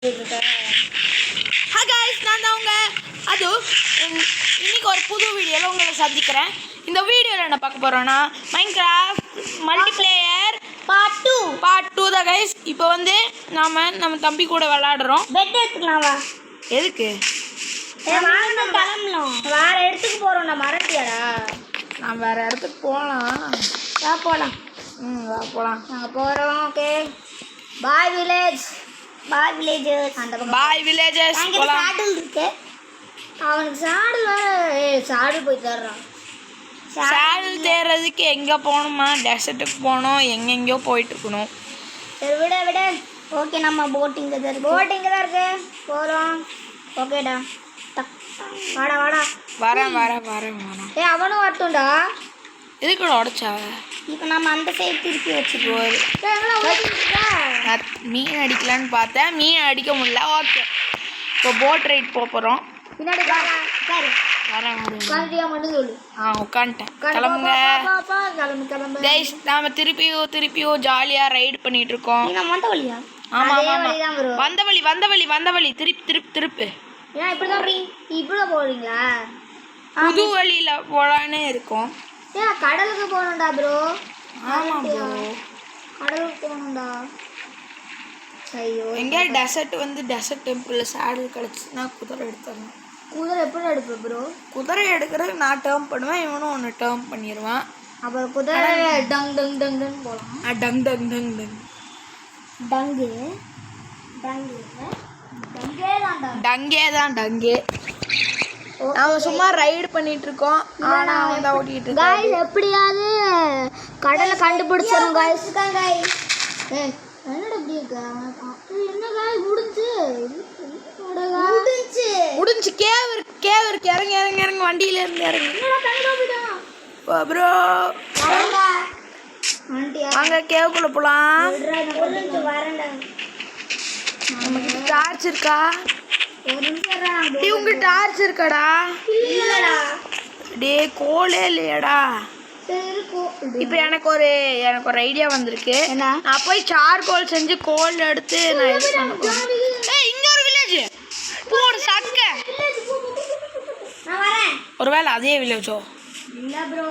Hi guys, நான் தான் இன்னைக்கு ஒரு புது வீடியோவில் உங்களை சந்திக்கிறேன். இந்த வீடியோவில் என்ன பார்க்க போகிறோன்னா மைன்கிராஃப்ட் மல்டிப்ளேயர் பார்ட் 2 தான் கைஸ். இப்போ வந்து நம்ம தம்பி கூட விளையாடுறோம். பெட் எடுத்துக்கலாமா? எதுக்கு? கிளம்பலாம், வேற இடத்துக்கு போகிறோம். நான் மறந்துட்டியாடா? நான் வேறு இடத்துக்கு போகலாம். போகலாம். வா போகலாம். நாங்கள் போகிறோம். ஓகே, பாய் வில்லேஜ். பாய் வில்லேஜஸ். அந்த பாய் வில்லேஜஸ் போகலாம். சாடல் இருக்கு. அவனுக்கு சாடல் சாடல் போய் தர்றான். சாடல் தேடுறதுக்கு எங்கே போகணுமா? டெசர்ட்டுக்கு போகணும், எங்கெங்கேயோ போயிட்டு இருக்கணும். சரி விட. ஓகே, நம்ம போட்டிங் தான் இருக்கு. போகிறோம். ஓகேடா, வாடா. வரேன். அவனும் வரட்டும்டா. எதுக்கு உடச்சா? இப்போ நம்ம அந்த சைடு திருப்பி வச்சுக்குவோம். நான் மீன் அடிக்கலான்னு பார்த்தேன், மீன் அடிக்க முடியல. ஓகே, இப்போ போட் ரைட் போகிறோம். பின்னாடி வரேன். சொல்லு. உட்காந்துட்டேன். கிளம்புங்க கைஸ். நாம திருப்பியும் ஜாலியாக ரைடு பண்ணிட்டு இருக்கோம். ஆமாம், வந்த வழி திருப்பு. ஏன் இப்படி போறீங்களா? புது வழியில் போகலான்னு இருக்கோம். ஏன் கடலுக்கு போகணும்டா ப்ரோ? ஆமாம் ப்ரோ, கடலுக்கு போகணும்டா. ஐயோ, எங்கேயா டெசர்ட் டெம்பிளில் சேடல் கிடச்சின்னா குதிரை எடுத்துடணும். குதிரை எப்படி எடுப்ப ப்ரோ? குதிரை எடுக்கிறதுக்கு நான் டேர்ம் பண்ணுவேன், இவனும் ஒன்று டேர்ம் பண்ணிடுவான். அப்புறம் குதிரை டங் போகலாம். டங்கே அவன் சும்மா ரைடு பண்ணிட்டு இருக்கோம். ஆனா அவன் தான் ஓட்டிட்டு இருக்கான். गाइस, எப்படியாவது கடலை கண்டுபிடிச்சறோம் गाइस. என்னடா இப்படி இருக்க? என்ன गाइस முடிஞ்சு கேவ் இருக்கு. இறங்க வண்டியில இருந்து இறங்க. என்னடா தண்ணி போய்டா ப்ரோ, அங்க கேவுக்குள்ள போலாம். வரேன்டா. நமக்கு டார்ச் இருக்கா? ஒரு நிமிஷம் இவங்க டார்ச் இருக்காடா? இல்லடா. டேய், கோலே இல்லையாடா? இப்போ எனக்கு ஒரு ஐடியா வந்திருக்கு. நான் போய் சார்கோல் செஞ்சு கோல் எடுத்து நான் இது பண்ண போறேன். இங்க ஒரு வில்லேஜ் போடு சக்க. நான் வரேன். ஒருவேளை அதே வில்லேஜோ? இல்ல ப்ரோ,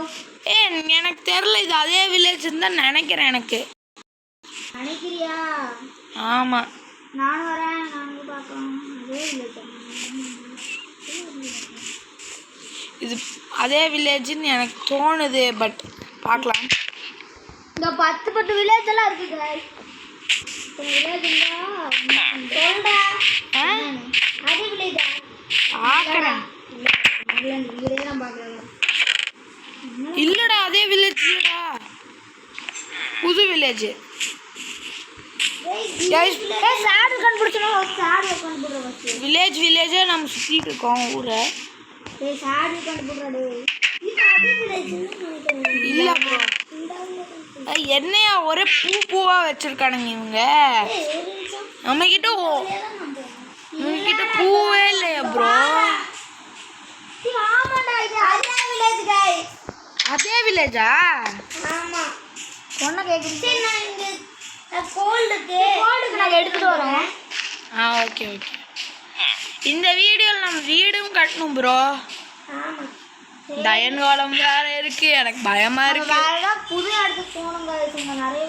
எனக்கு தெரியல. இது அதே வில்லேஜ்னு தான் நினைக்கிறேன். நினைக்கிறியா? ஆமா, நான் வரேன். நாங்க பார்க்கலாம். அதே வில்லேஜ். இது அதே வில்லேஜ்னு எனக்கு தோணுது. பட் பார்க்கலாம். இந்த 10 வில்லேஜ் எல்லாம் இருக்கு गाइस. வில்லேஜ் சொல்டா. அதே வில்லேஜ் பார்க்கறேன். இல்லடா, அதே வில்லேஜ் இல்லடா, புது வில்லேஜ். சாடல் கண்டுபிடிச்சோம். வில்லேஜ் நம்ம சுத்திட்டு இருக்கோம் ஊரை. சாடல் கண்டுபிடுறாடே. இல்ல ப்ரோ, என்னையா ஒரே பூவா வச்சிருக்கானுங்க இவங்க. நம்ம கிட்ட பூவே இல்லையா ப்ரோ? அதே வில்லேஜா? ஆமா, சொன்ன கேக்குது. நான் இங்க கோல்டுக்கு நாங்க எடுத்துட்டு வரோம். ஓகே. இந்த வீடியோல நம்ம வீடும் கட்டணும் ப்ரோ. ஆமா, டயன்காலம் வேற இருக்கு. எனக்கு பயமா இருக்கு. புது இடத்துக்கு போகணுங்க. நிறைய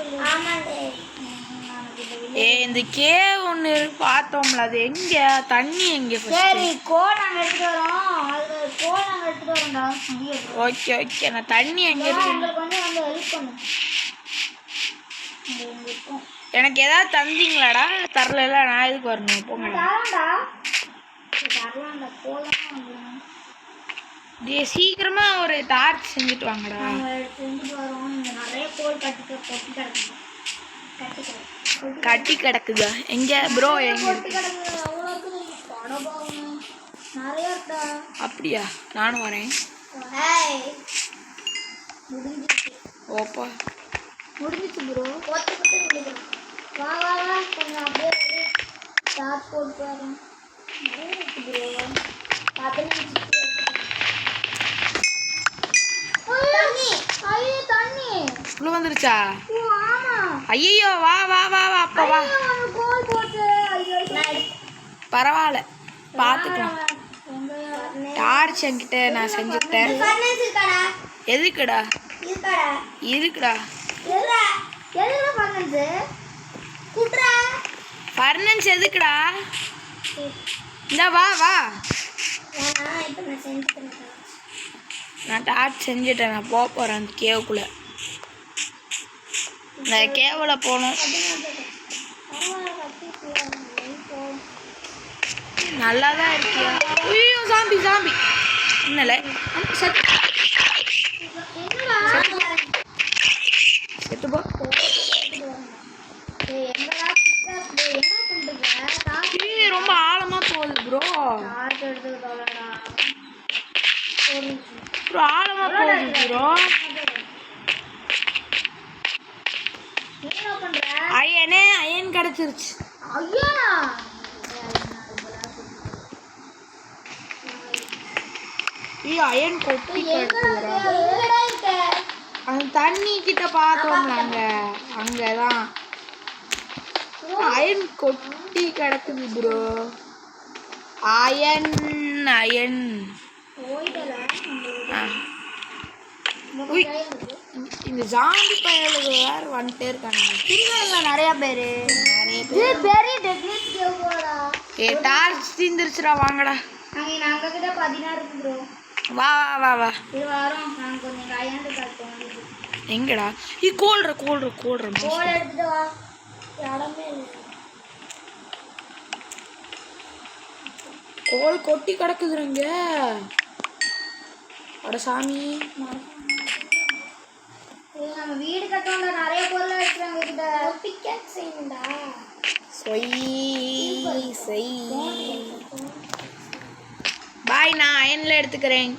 இந்த கேவ் ஒன்று பார்த்தோம்ல, அது எங்க? தண்ணி எங்க? சரி, கோல் நாங்க எடுத்துட்டு வரோம்டா. ஓகே. நான் தண்ணி எங்க இருக்கு? உங்களுக்கு வந்து ஹெல்ப் பண்ணு. எனக்கு ஏதாவது தந்தீங்களாடா? தரல, நான் எதுக்கு வரணும்? போங்கடா. சீக்கிரமா ஒரு டார்ச் செஞ்சுட்டு வாங்கடா. கட்டி கிடக்குதா? எங்க ப்ரோ? எங்க அப்படியா? நானும் வரேன். ஓப்பா முடிஞ்சிச்சு ப்ரோ. வா கொஞ்சம் அப்படியே டார்ச் போட்டு வரேன். தண்ணி உள்ள வந்துருச்சா? ஆமா. ஐயோ, வா அப்பா வா. கோல் போட்டு பரவாயில்ல பார்த்துக்கலாம். டார்ச் என்கிட்ட நான் செஞ்சுக்கிட்டேன். எதுக்குடா இருக்குடா ஃபர்னன்ஸ் எதுக்குடா? இந்த வா வா, நான் டார்ச் செஞ்சுட்டேன். நான் போக போகிறேன் அந்த கேவுக்குள்ளே. நான் கேவில் போகணும். நல்லா தான் இருக்கியா? ஐயோ சாம்பி சாம்பி என்னல செத்து போ. ரொம்ப ஆழமா போகுது ப்ரோ. ஆழமா போகுது ப்ரோ. அயன் கிடைச்சிருச்சு. அயன் கொட்டி அந்த தண்ணி கிட்ட பார்த்தோம் நாங்க. அங்கதான் அயன் கொட்டி கிடக்குது ப்ரோ. அயன் அயன் இந்த ஜாம்பி பயலுக்கு வேற வந்துட்டே இருக்காங்க. நிறைய பேரு டார்ச் தீந்துருச்சுடா. வாங்கடா. வா வா வா வா. எங்கடா கோல்ற கோல் கொட்டி கிடக்குதுங்க. அட சாமி, நம்ம வீடு கட்டோம்ல, நிறைய பொருள் எடுத்துறாங்க கிட்ட. பிக்கெட் செய்யணும்டா. பாய், நான் அயன்ல எடுத்துக்கிறேன்.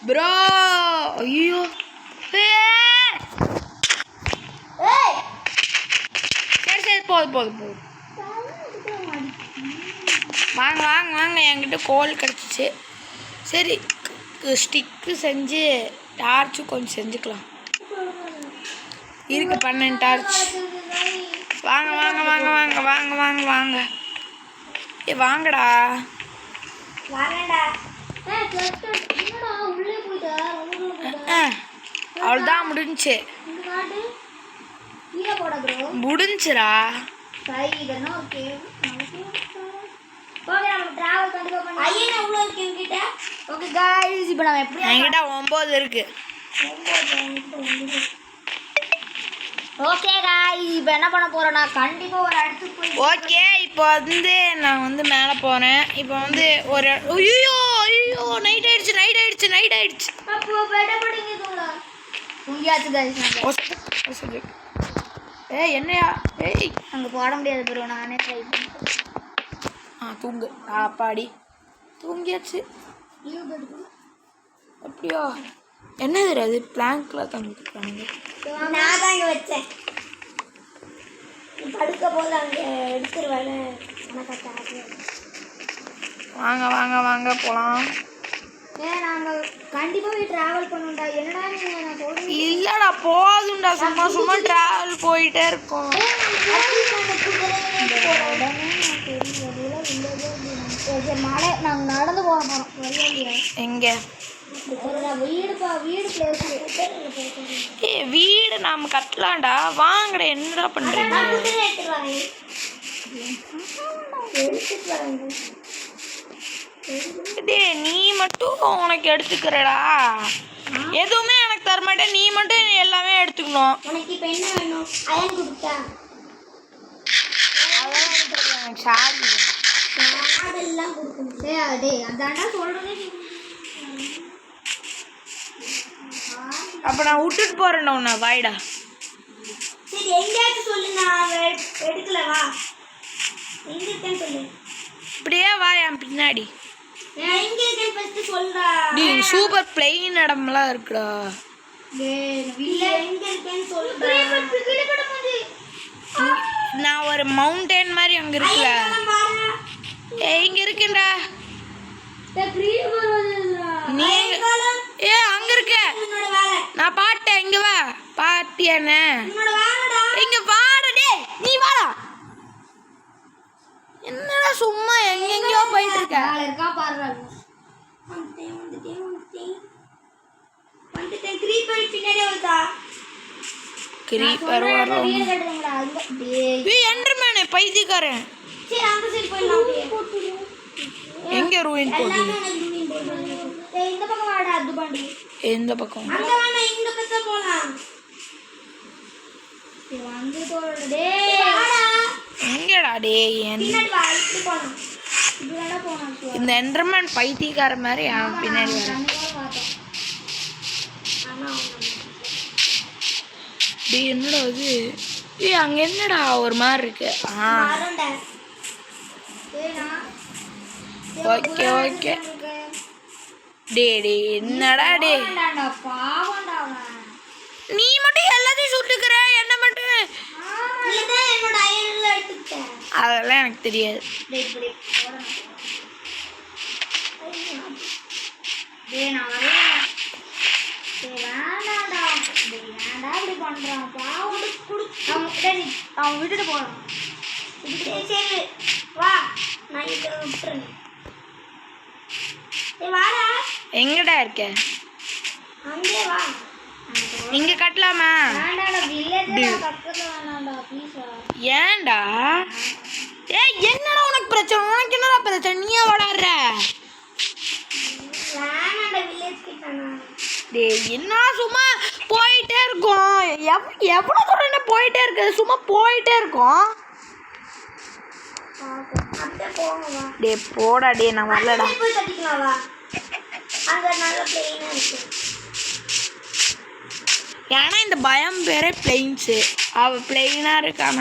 ப்ரோ ஐயோ சரி போதும். வாங்க வாங்க வாங்க, என்கிட்ட கோல் கிடச்சிச்சு. சரி, ஸ்டிக்கு செஞ்சு டார்ச்சும் கொஞ்சம் செஞ்சுக்கலாம். இருக்கு 12 டார்ச். வாங்க வாங்க வாங்க வாங்க வாங்க வாங்க வாங்க. வாங்கடா. அவ்வளோதான் முடிஞ்சுச்சு. முடிஞ்சுரா. என்கிட்ட 9 இருக்கு. ஓகே गाइस, இப்போ என்ன பண்ண போறோம்னா கண்டிப்பா ஒரு இடத்துக்கு போய். ஓகே, இப்போ வந்து நான் வந்து மேலே போறேன். இப்போ வந்து ஒரு ஐயோ நைட் ஆயிடுச்சு. அப்போ பெட்ட படிங்கதுங்களா? தூங்கியாச்சு गाइस. என்னையா? அங்க போட முடியாது ப்ரோ, நானே ட்ரை பண்ணேன். தூங்கு. அப்பாடி தூங்கியாச்சு. அப்படியா? என்னது அது? பிளாங்க்ல தந்துருக்கானுங்க. நான் தான் இங்க வச்சேன். படுக்க போல அங்க எடுத்துருவேன். வாங்க வாங்க வாங்க போலாம். நாங்க கண்டிப்பா போய் டிராவல் பண்ணணும்டா. என்னடா நீங்க நான் சொல்றேன். இல்லடா போதும்டா, சும்மா டிராவல் போயிட்டே இருக்கோம். மழை நாங்க நடந்து போக போறோம். எங்க வீடு நாம கட்டலாம்டா. வாங்கடா. என்னடா பண்றீங்க? நீ மட்டும் உனக்கு எடுத்துக்கிறடா. எதுவுமே எனக்கு தர மாட்டேன். நீ மட்டும் எல்லாமே எடுத்துக்கணும். உனக்கு இப்ப என்ன வேணும்? அயன் கொடுத்தா அதெல்லாம் கொடுக்கணும். அதான்டா சொல்றேன். அப்ப நான் விட்டுட்டு போறேன்டா உன்னை. வாய்டா. சரி, எங்கேயாச்சும் சொல்லு, நான் எடுக்கல. வா, எங்க இருக்கேன்னு சொல்லு. இப்படியே வா என் பின்னாடி. நான் எங்க இருக்கேன்னு ஃபர்ஸ்ட் சொல்றா. சூப்பர் பிளெயின் இடம்லாம் இருக்குடா. இல்ல, எங்க இருக்கேன்னு சொல்றா. நான் ஒரு மவுண்டன் மாதிரி அங்க இருக்குல. இங்க இருக்கேன்டா. நீ அங்க இருக்க. நான் பாட்டேன். இங்க வா. பாட்டியானே இங்க வாடா. இருக்க இருக்கா பாரு. வந்துட்டேன் கிரீப்பர் பின்னாடி வருதா? கிரீப்பர் வரல. வீடு கட்டுறீங்களா? ஏய் எண்டர்மேன் பைத்தியக்காரன். சரி அந்த சைடு போயிடலாம். எங்க ரூயின் போகுது? இந்த பக்கம் வாடா அது பாண்டி. எந்த பக்கம்? அங்க வாடா இந்த பக்கம் போலாம். வந்து தோடு டேய் வாடா. எங்கடா டேய் பின்னாடி வா இப்படி போலாம். இப்படிடா போலாம். இந்த எண்டர்மேன் பைத்தியக்கார மாதிரி அவன் பின்னாடி வரான். டேய் என்னடா இது? ஏய் அங்க என்னடா ஒரு மாதிரி இருக்கு. Okay okay. டே என்னடா டே நீ மட்டும் எல்லாத்தையும் சுட்டுக்கிற என்ன மட்டும்? அதெல்லாம் எனக்கு தெரியாது. அவன் விட்டுட்டு போறான். சரி வா நான் இதை விட்டுறேன். வாடா. எங்கடா இருக்க? அங்கே வா. இங்க கட்டலாமா? ஏன்டா? ஏய் என்னடா உனக்கு பிரச்சனை? உனக்கு என்னடா பிரச்சனை? நீயே வளர்ற. டேய் என்ன சும்மா போயிட்டே இருக்கும். எவ்வளோ தூரம் என்ன போயிட்டே இருக்குது? சும்மா போயிட்டே இருக்கும். டே போடா டே நான் வரலடா. ஏன்னா இந்த பயம் பேரே பிளெயின்ஸு. அவ பிளெயினா இருக்காம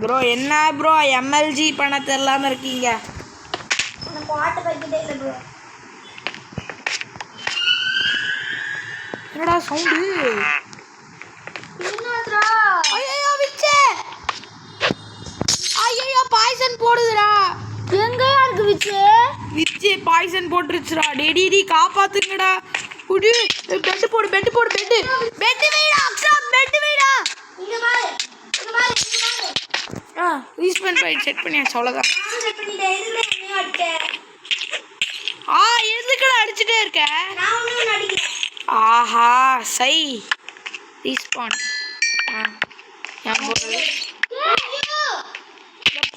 ப்ரோ என்ன ப்ரோ எம்எல்ஜி பண்ண தெரியலாம இருக்கீங்க? என்னடா சவுண்டு? ஐயோ விச்சே. ஐயோ பாய்சன் போடுதுடா. எங்கயா இருக்கு விச்சு? விச்சு பாய்சன் போட்டுருச்சுடா. டேடி காப்பாத்துங்கடா. குடி பெட் போடு பெட் போடு பெட் பெட் வைடா அக்ஷா பெட் வைடா. இங்க பாரு இங்க பாரு இங்க பாரு. ரீஸ்பெண்ட் பை செக் பண்ணியாச்சு அவ்வளவுதான். நான் செக் பண்ணிட்டேன். இதுல நீ அடிச்ச. எதுக்குடா அடிச்சிட்டே இருக்க? நான் ஒண்ணும் அடிக்கல. ஆஹா சை ரீஸ்பான்.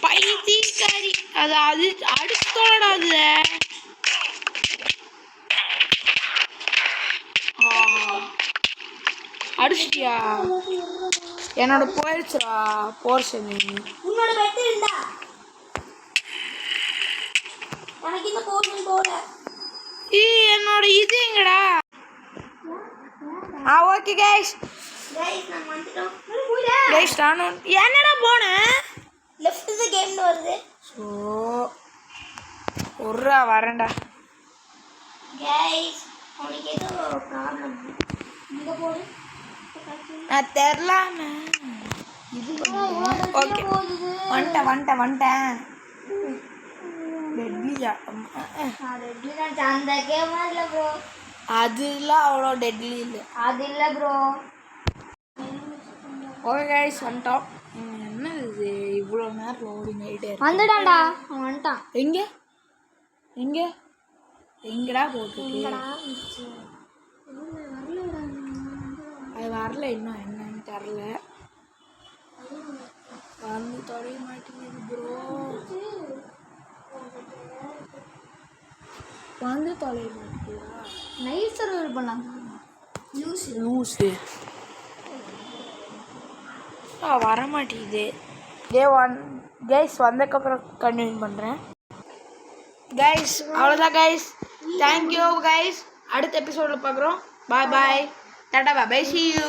பைத்தியக்காரி. அது அடிச்சுட்டோடா அது. அடிச்சிட்டியா? என்னோட போயிடுச்சுடா போர்ஷன். உன்னோட பெட் இருந்தா எனக்கு இந்த போர்ஷன் போல. என்னோட இது எங்கடா? ஓகே கைஸ் நான் வந்துட்டோம். கைஸ் நானும் என்னடா போனேன் லெஃப்ட் தி கேம்ல வருது. சோ ஒரா வரேன்டா. கைஸ் உங்களுக்கு ஏதோ ப்ராப்ளம். இங்க போடு. நான் தெரியலாம இது ஓகே வந்துட்டேன். டெட்லியா? டெட்லி தான் அந்த கேம் இல்ல ப்ரோ. அதுலாம் அவ்வளோ டெட்லி இல்லை. அது இல்ல ப்ரோ. ஓகே கைஸ் வந்துட்டோம். என்ன இது இவ்வளோ நேரம் லோடிங் ஆகிட்டே இருக்கு? வந்துட்டான்டா அவன் வந்துட்டான். எங்கடா போட்டுருக்கு? அது வரல இன்னும் என்னன்னு தெரில. வந்து தொடைய மாட்டேங்குது ப்ரோ. வந்து தொலைய மாட்டேங்குதா? நைட் சர்வர் பண்ணலாம். லூஸு வர மாட்டேங்குது. கைஸ் வந்ததுக்கப்புறம் கன்டினியூ பண்ணுறேன். கைஸ் அவ்வளோதான் கைஸ். Thank you guys. அடுத்த எபிசோடில் பார்க்குறோம். பாய் பாய் டாடா பாய். See you.